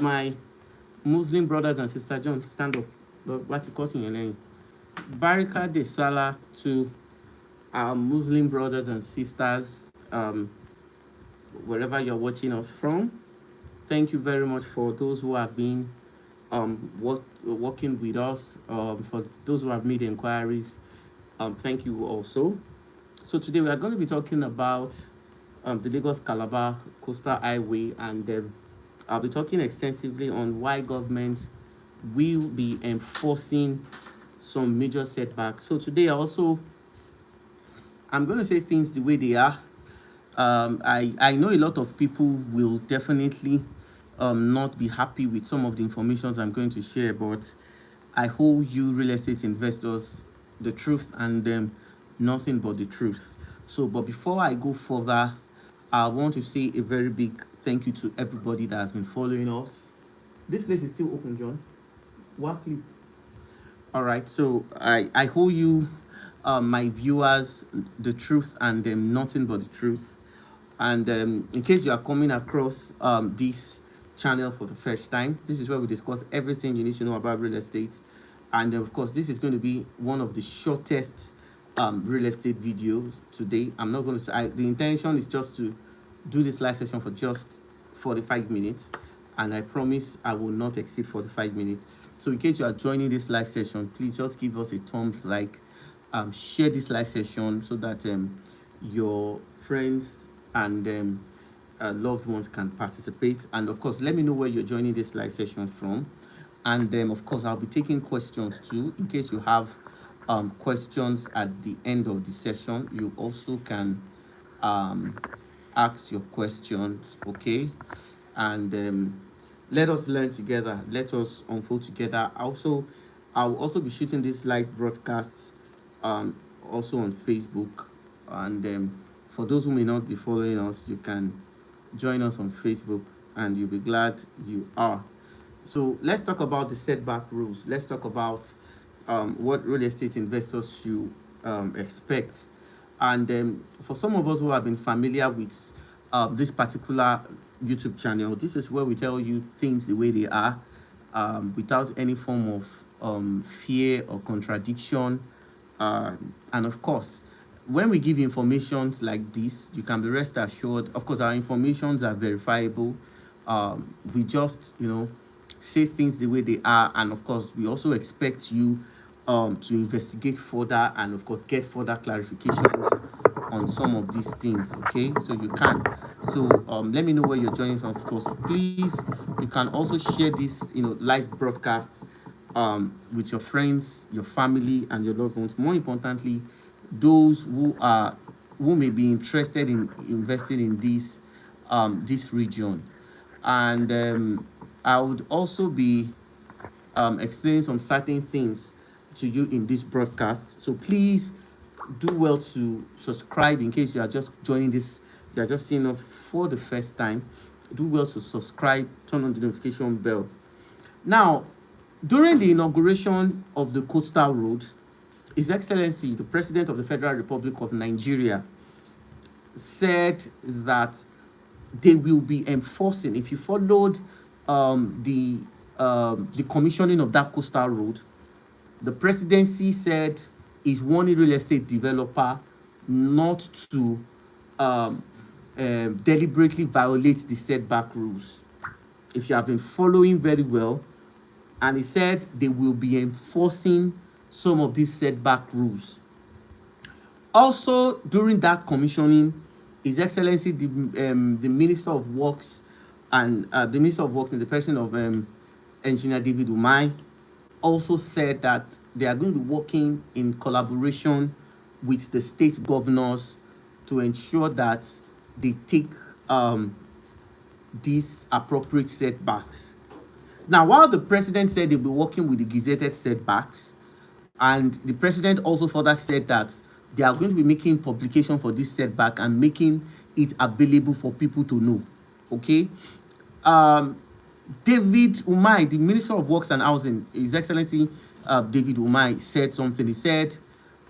My Muslim brothers and sisters, John, stand up. What's it costing your name? Barika de Salah to our Muslim brothers and sisters, wherever you're watching us from. Thank you very much for those who have been working with us. For those who have made inquiries, thank you also. So today we are going to be talking about the Lagos-Calabar Coastal Highway, and I'll be talking extensively on why government will be enforcing some major setbacks. So today I'm going to say things the way they are. I know a lot of people will definitely not be happy with some of the informations I'm going to share, but I hold you real estate investors the truth and nothing but the truth. So, but before I go further, I want to say a very big thank you to everybody that has been following us. This place is still open, John. What clip? All right, so I hold you, my viewers, the truth and nothing but the truth. And in case you are coming across this channel for the first time, this is where we discuss everything you need to know about real estate. And of course, this is going to be one of the shortest real estate videos today. I'm not going to say, the intention is just to do this live session for just 45 minutes. And I promise I will not exceed 45 minutes. So in case you are joining this live session, please just give us a thumbs like, share this live session so that your friends and loved ones can participate. And of course, let me know where you're joining this live session from. And of course, I'll be taking questions too. In case you have questions at the end of the session, you also can ask your questions, okay? And let us learn together. Let us unfold together. I'll also be shooting this live broadcasts also on Facebook. And for those who may not be following us, you can join us on Facebook and you'll be glad you are. So let's talk about the setback rules. Let's talk about what real estate investors should expect. And for some of us who have been familiar with this particular YouTube channel, this is where we tell you things the way they are, without any form of fear or contradiction. And of course, when we give informations like this, you can be rest assured. Of course, our informations are verifiable. We just, say things the way they are, and of course, we also expect you to investigate further and of course get further clarifications on some of these things. Okay, so you can. So let me know where you're joining from. Of course, please, you can also share this, live broadcasts with your friends, your family, and your loved ones. More importantly, those who may be interested in investing in this region. And I would also be explaining some certain things to you in this broadcast. So please do well to subscribe in case you are just joining this, you are just seeing us for the first time. Do well to subscribe, turn on the notification bell. Now, during the inauguration of the Coastal Road, His Excellency, the President of the Federal Republic of Nigeria, said that they will be enforcing, if you followed the commissioning of that coastal road, the presidency said is warning real estate developer not to deliberately violate the setback rules. If you have been following very well, and he said they will be enforcing some of these setback rules. Also, during that commissioning, His Excellency, the Minister of Works and the Minister of Works in the person of Engineer David Umai also said that they are going to be working in collaboration with the state governors to ensure that they take these appropriate setbacks. Now, while the president said they'll be working with the gazetted setbacks, and the president also further said that they are going to be making publication for this setback and making it available for people to know. Okay. David Umai, the Minister of Works and Housing, His Excellency David Umai, said something. He said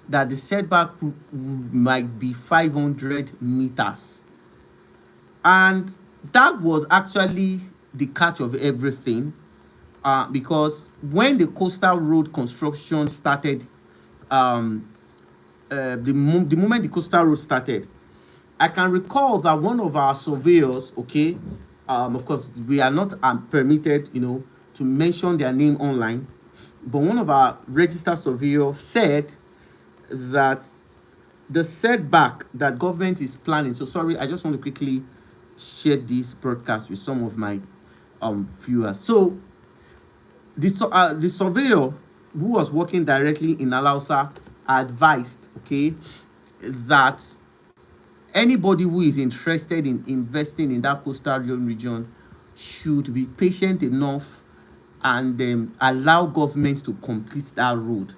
that the setback might be 500 meters. And that was actually the catch of everything, because when the coastal road construction started, um, the moment the coastal road started, I can recall that one of our surveyors, okay, of course, we are not permitted, to mention their name online, but one of our registered surveyors said that the setback that government is planning. So sorry, I just want to quickly share this broadcast with some of my viewers. So the surveyor who was working directly in Alausa advised, okay, that anybody who is interested in investing in that coastal region should be patient enough and allow government to complete that road.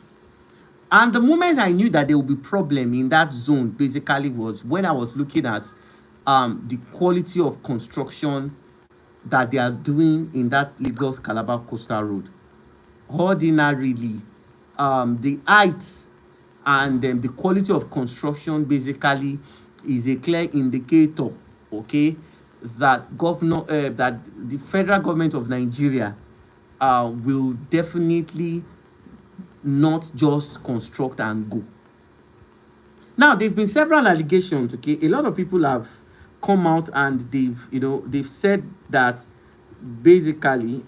And the moment I knew that there would be problem in that zone basically was when I was looking at the quality of construction that they are doing in that Lagos-Calabar Coastal Road. Ordinarily, the height and the quality of construction basically is a clear indicator, okay, that that the federal government of Nigeria will definitely not just construct and go. Now, there've been several allegations, okay. A lot of people have come out and they've said that basically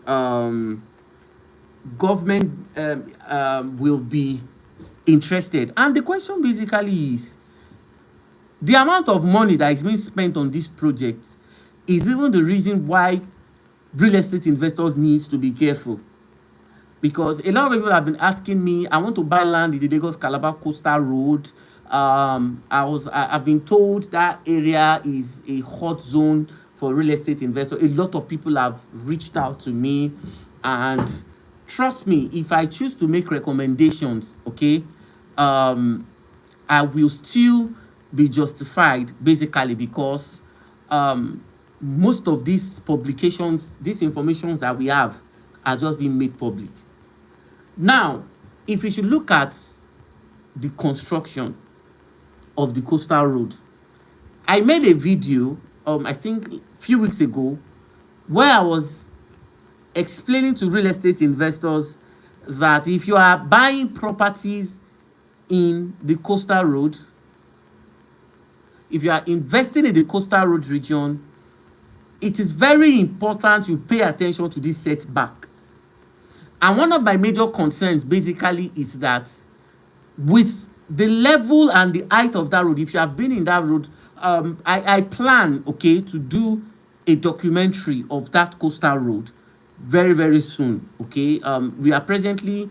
government will be interested. And the question basically is, the amount of money that is being spent on this project is even the reason why real estate investors needs to be careful. Because a lot of people have been asking me, I want to buy land in the Lagos-Calabar Coastal Road. I've been told that area is a hot zone for real estate investors. A lot of people have reached out to me, and trust me, if I choose to make recommendations, okay, I will still be justified, basically, because most of these publications, these informations that we have, are just being made public. Now, if you should look at the construction of the coastal road, I made a video, I think a few weeks ago, where I was explaining to real estate investors that if you are buying properties in the coastal road, if you are investing in the coastal road region, it is very important you pay attention to this setback. And one of my major concerns basically is that with the level and the height of that road, if you have been in that road, I plan, okay, to do a documentary of that coastal road very, very soon, okay. We are presently,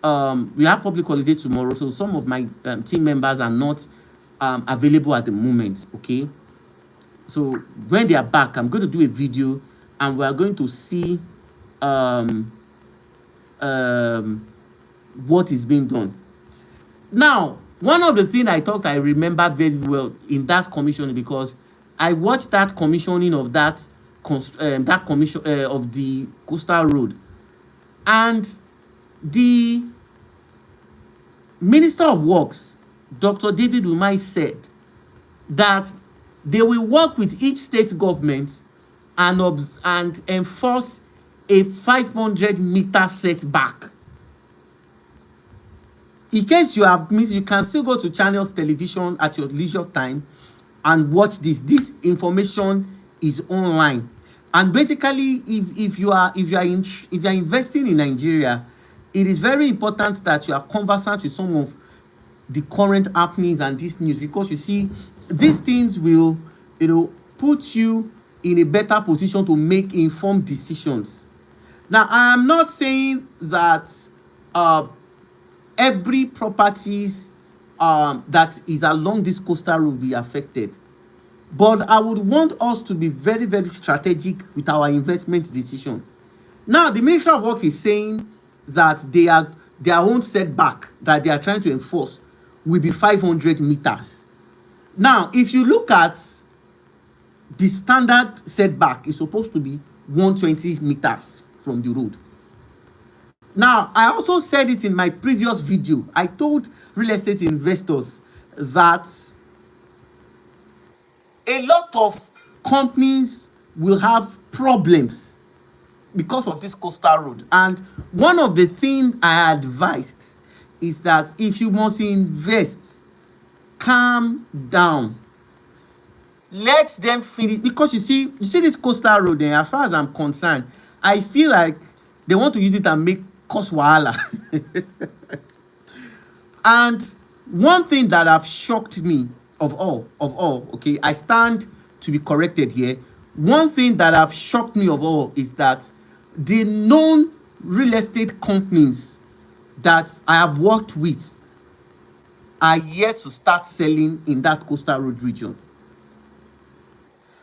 we have public holiday tomorrow, so some of my team members are not available at the moment, okay. So when they are back, I'm going to do a video and we are going to see what is being done. Now, one of the things I remember very well in that commission, because I watched that commissioning of that commission of the coastal road, and the Minister of Works, Dr. David Umai, said that they will work with each state government and enforce a 500-meter setback. In case you have missed, you can still go to Channels Television at your leisure time and watch this. This information is online. And basically, if you are investing in Nigeria, it is very important that you are conversant with some of the current happenings and this news, because you see, these things will put you in a better position to make informed decisions. Now, I am not saying that every properties that is along this coastal road will be affected, but I would want us to be very, very strategic with our investment decision. Now, the Ministry of Work is saying that their own setback that they are trying to enforce will be 500 meters. Now, if you look at the standard setback, is supposed to be 120 meters from the road. Now, I also said it in my previous video. I told real estate investors that a lot of companies will have problems because of this coastal road. And one of the things I advised is that if you must invest, calm down, let them finish. Because you see this coastal road, as far as I'm concerned, I feel like they want to use it and make cause wahala. And one thing that have shocked me of all, okay, I stand to be corrected here. One thing that have shocked me of all is that the known real estate companies that I have worked with are yet to start selling in that coastal road region.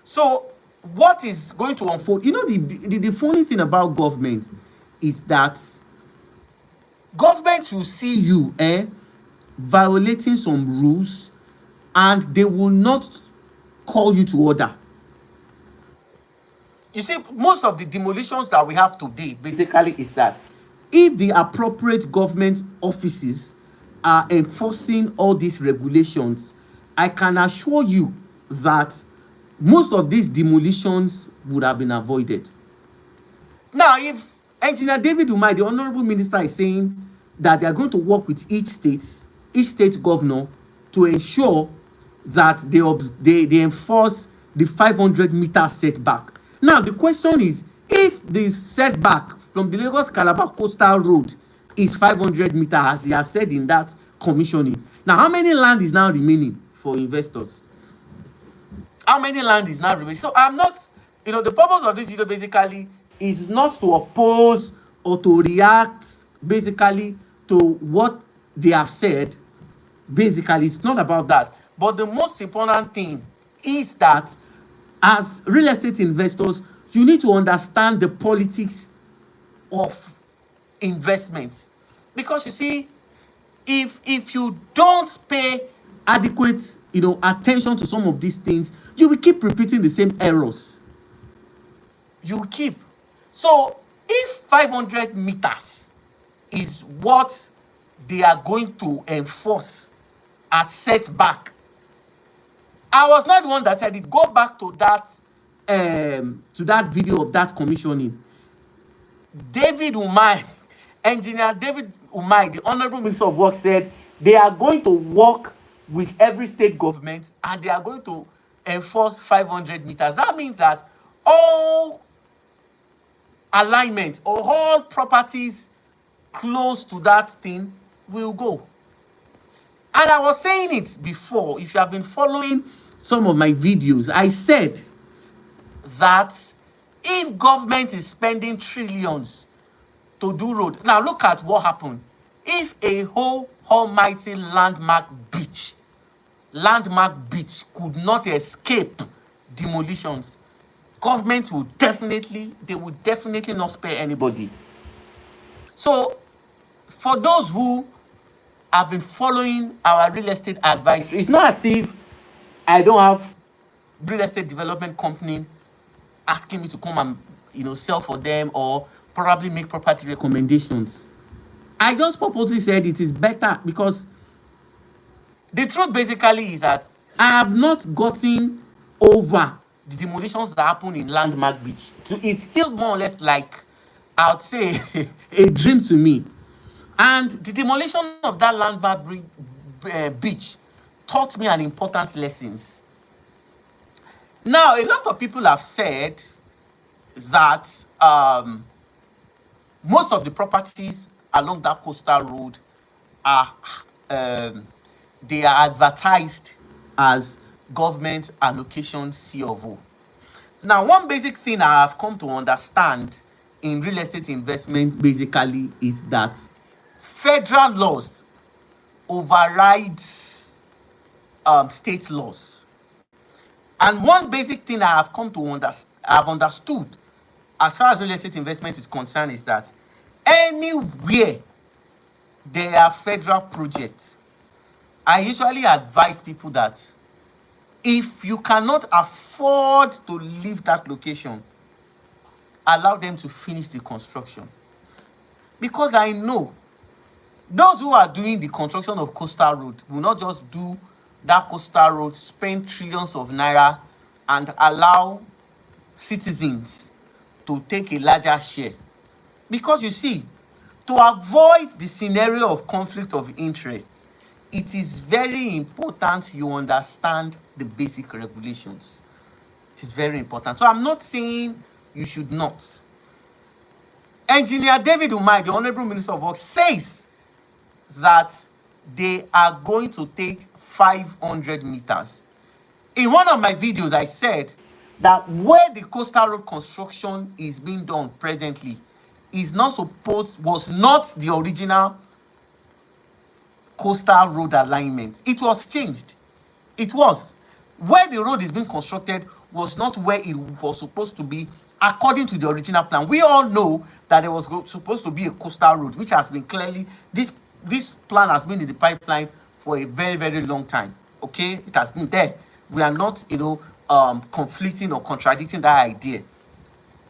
So what is going to unfold? The funny thing about government is that government will see you violating some rules, and they will not call you to order. You see, most of the demolitions that we have today basically is that if the appropriate government offices are enforcing all these regulations, I can assure you that most of these demolitions would have been avoided. Now, if Engineer David Umahi, the Honorable Minister, is saying that they are going to work with each state governor to ensure that they enforce the 500-meter setback. Now, the question is, if the setback from the Lagos-Calabar Coastal Road is 500 meters, as he has said in that commissioning, now how many land is now remaining for investors? How many land is now remaining? So I'm not, the purpose of this video basically is not to oppose or to react basically to what they have said. Basically, it's not about that. But the most important thing is that as real estate investors, you need to understand the politics of investment. Because you see, if you don't pay adequate attention to some of these things, you will keep repeating the same errors. You will keep. So if 500 meters is what they are going to enforce at setback, I was not the one that said it. Go back to that video of that commissioning. David Umahi, Engineer David Umahi, the Honorable Minister of Works, said they are going to work with every state government and they are going to enforce 500 meters. That means that all alignment or all properties close to that thing will go. And I was saying it before. If you have been following some of my videos, I said that if government is spending trillions to do road, now look at what happened. If a whole almighty landmark beach could not escape demolitions, government would definitely not spare anybody. So for those who have been following our real estate advisory, it's not as if I don't have real estate development company asking me to come and sell for them or probably make property recommendations. I just purposely said it is better because the truth basically is that I have not gotten over the demolitions that happen in Landmark Beach. It's still more or less like, I would say, a dream to me. And the demolition of that Landmark Beach taught me an important lessons. Now, a lot of people have said that most of the properties along that coastal road are they are advertised as government allocation C of O. Now, one basic thing I have come to understand in real estate investment basically is that federal laws overrides state laws. And one basic thing I have come to understood as far as real estate investment is concerned is that anywhere there are federal projects, I usually advise people that if you cannot afford to leave that location, allow them to finish the construction. Because I know those who are doing the construction of coastal road will not just do that coastal road, spend trillions of naira and allow citizens to take a larger share. Because you see, to avoid the scenario of conflict of interest, it is very important you understand the basic regulations. It is very important. So I'm not saying you should not. Engineer David Umai, the Honorable Minister of Works, says that they are going to take 500 meters. In one of my videos, I said that where the coastal road construction is being done presently was not the original coastal road alignment. It was changed. It was. Where the road is being constructed was not where it was supposed to be according to the original plan. We all know that there was supposed to be a coastal road, which has been clearly, this plan has been in the pipeline for a very, very long time. Okay? It has been there. We are not, conflicting or contradicting that idea.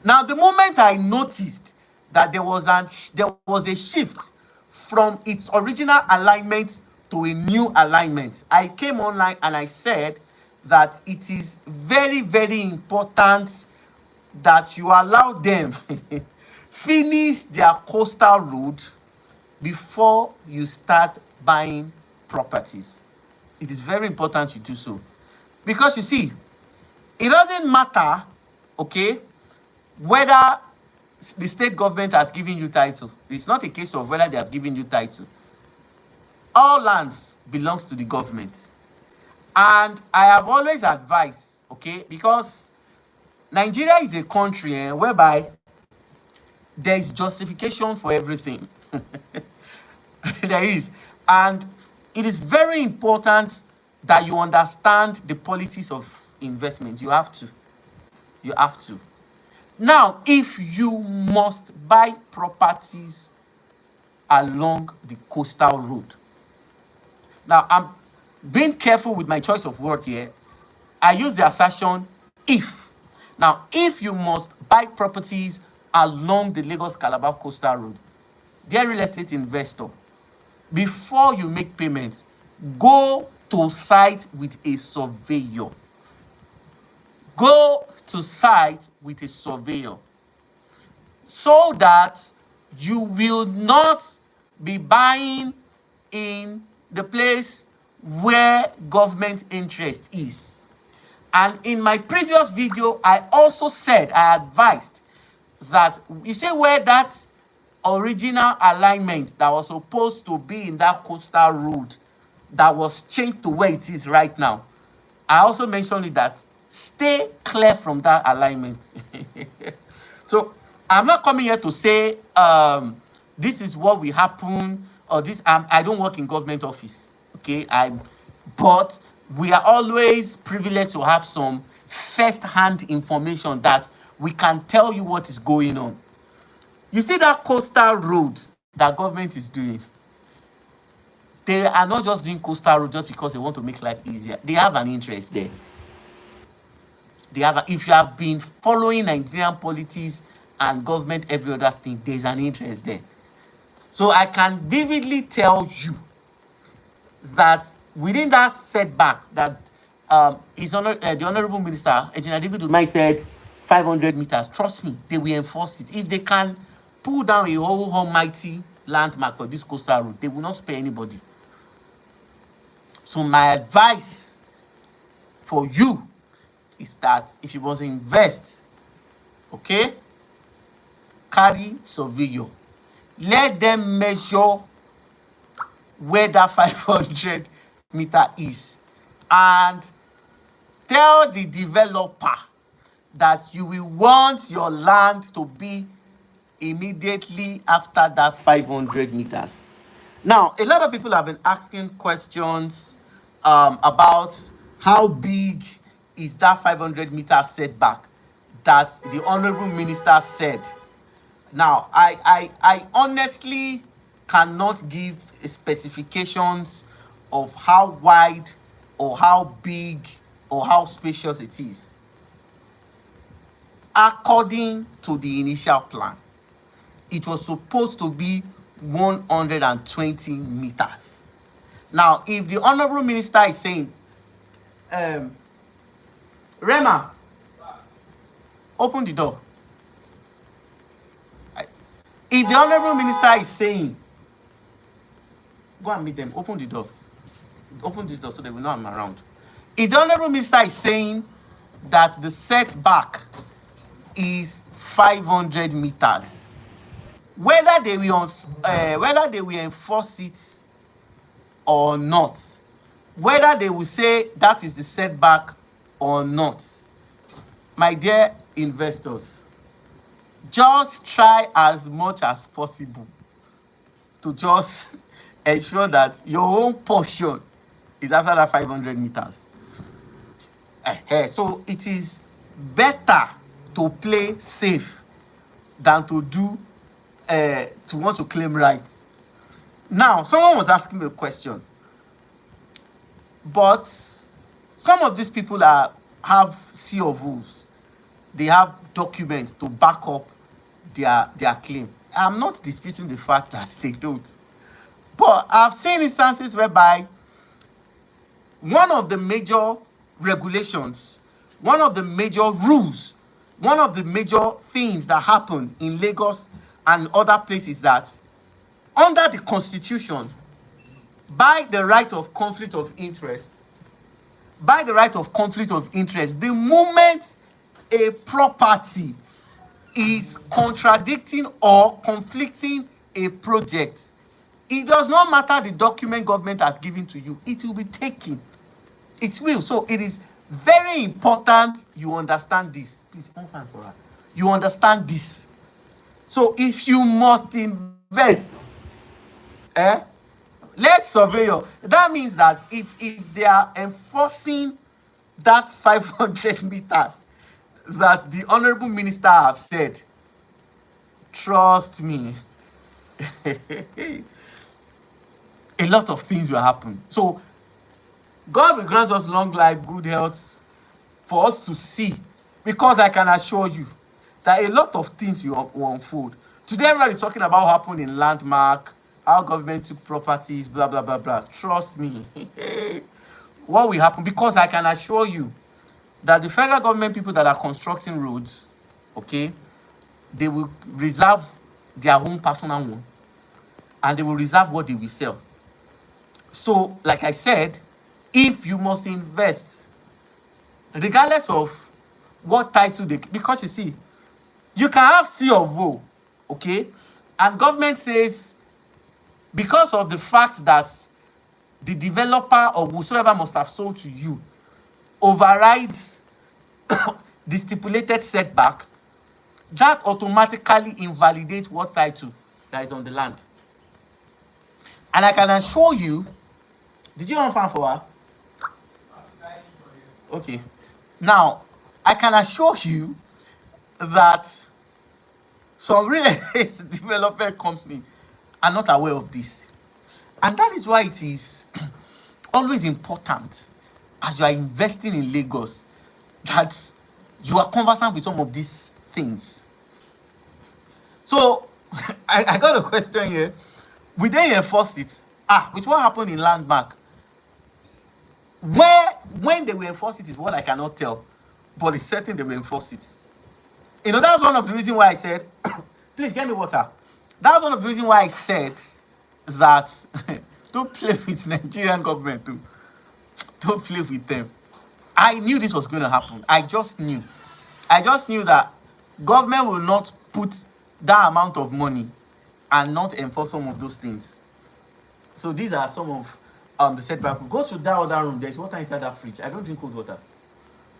Now, the moment I noticed that there was a shift from its original alignment to a new alignment, I came online and I said that it is very, very important that you allow them finish their coastal road before you start buying properties. It is very important you do so. Because you see, it doesn't matter, okay, whether the state government has given you title. It's not a case of whether they have given you title. All lands belongs to the government. And I have always advised, okay, because Nigeria is a country whereby there is justification for everything. There is. And it is very important that you understand the policies of investment. You have to. You have to. Now, if you must buy properties along the coastal road. Now, I'm being careful with my choice of word here. I use the assertion if. Now, if you must buy properties along the Lagos-Calabar Coastal Road, dear real estate investor, before you make payments, go to site with a surveyor. Go to site with a surveyor so that you will not be buying in the place where government interest is. And in my previous video, I also said, I advised that you see where that original alignment that was supposed to be in that coastal road that was changed to where it is right now. I also mentioned it that stay clear from that alignment. So I'm not coming here to say this is what will happen or this. I don't work in government office. Okay, but we are always privileged to have some first-hand information that we can tell you what is going on. You see that coastal road that government is doing, they are not just doing coastal road just because they want to make life easier. They have an interest there. If you have been following Nigerian politics and government, every other thing, there's an interest there. So I can vividly tell you that within that setback that the Honorable Minister, Engineer David Umai, said 500 meters, trust me, they will enforce it. If they can pull down a whole almighty landmark for this coastal road, they will not spare anybody. So my advice for you is that if you want to invest, okay, carry surveyor. Let them measure where that 500 meter is and tell the developer that you will want your land to be immediately after that 500 meters. Now, a lot of people have been asking questions about how big is that 500 meter setback that the Honorable Minister said. Now, I honestly cannot give specifications of how wide or how big or how spacious it is. According to the initial plan, it was supposed to be 120 meters. Now, if the Honorable Minister is saying, Rema, open the door. If the honorable minister is saying, go and meet them, open the door. Open this door so they will know I'm around. If the honorable minister is saying that the setback is 500 meters, whether they will enforce it or not, whether they will say that is the setback or not, my dear investors, just try as much as possible to just ensure that your own portion is after that 500 meters. So it is better to play safe than to do to want to claim rights. Now, someone was asking me a question, but some of these people have C of O's. They have documents to back up their claim. I'm not disputing the fact that they don't, but I've seen instances whereby one of the major regulations, one of the major rules, one of the major things that happen in Lagos and other places, that under the constitution, by the right of conflict of interest, the moment a property is contradicting or conflicting a project, it does not matter the document government has given to you, it will be taken. It will. So it is very important you understand this. Please, one fan for her. You understand this. So if you must invest, let's surveyor. That means that if they are enforcing that 500 meters that the honorable minister have said, trust me, a lot of things will happen. So God will grant us long life, good health for us to see, because I can assure you that a lot of things will unfold. Today, everybody is talking about what happened in Landmark, how government took properties, blah, blah, blah, blah. Trust me. What will happen? Because I can assure you that the federal government people that are constructing roads, okay, they will reserve their own personal one, and they will reserve what they will sell. So, like I said, if you must invest, regardless of what title they, because you see, you can have C of O, okay, and government says, because of the fact that the developer or whosoever must have sold to you overrides the stipulated setback, that automatically invalidates what title that is on the land. And I can assure you, did you want fan for her? Okay. Now, I can assure you that some real estate development company are not aware of this. And that is why it is always important, as you are investing in Lagos, that you are conversant with some of these things. So, I got a question here. Will they enforce it? With what happened in Landmark? When they will enforce it is what I cannot tell, but it's certain they will enforce it. You know, that's one of the reasons why I said, please get me water. That's one of the reasons why I said that don't play with Nigerian government too. Don't play with them. I knew this was going to happen. I just knew that government will not put that amount of money and not enforce some of those things. So these are some of the setback. Go to that other room. There's water inside that fridge. I don't drink cold water.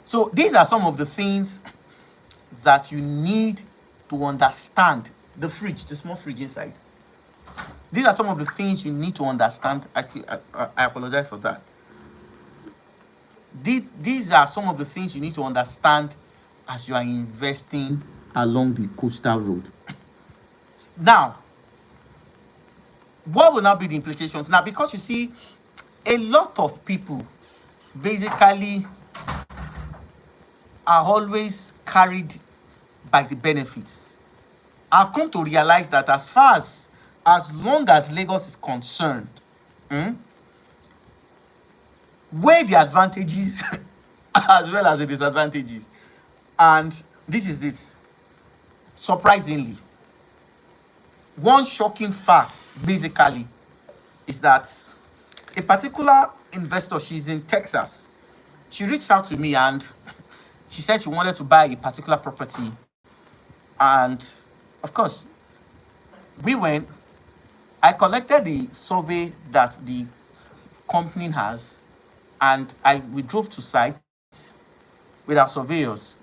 So these are some of the things that you need to understand. The fridge, the small fridge inside. These are some of the things you need to understand. I apologize for that. These are some of the things you need to understand as you are investing along the coastal road. Now, what will now be the implications? Now, because you see, a lot of people basically are always carried by the benefits. I've come to realize that as long as Lagos is concerned, weigh the advantages as well as the disadvantages. And this is it. Surprisingly, one shocking fact basically is that a particular investor, she's in Texas, she reached out to me and she said she wanted to buy a particular property. And of course, we went, I collected the survey that the company has, and we drove to site with our surveyors.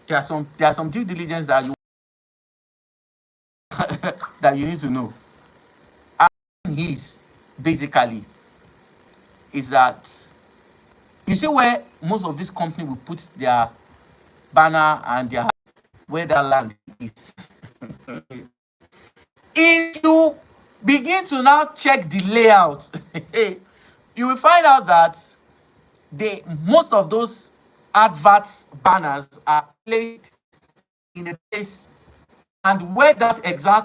There are some due diligence that you that you need to know. And his basically is that you see where most of this company will put their banner and their where that land is. If you begin to now check the layout, you will find out that most of those adverts banners are placed in a place, and where that exact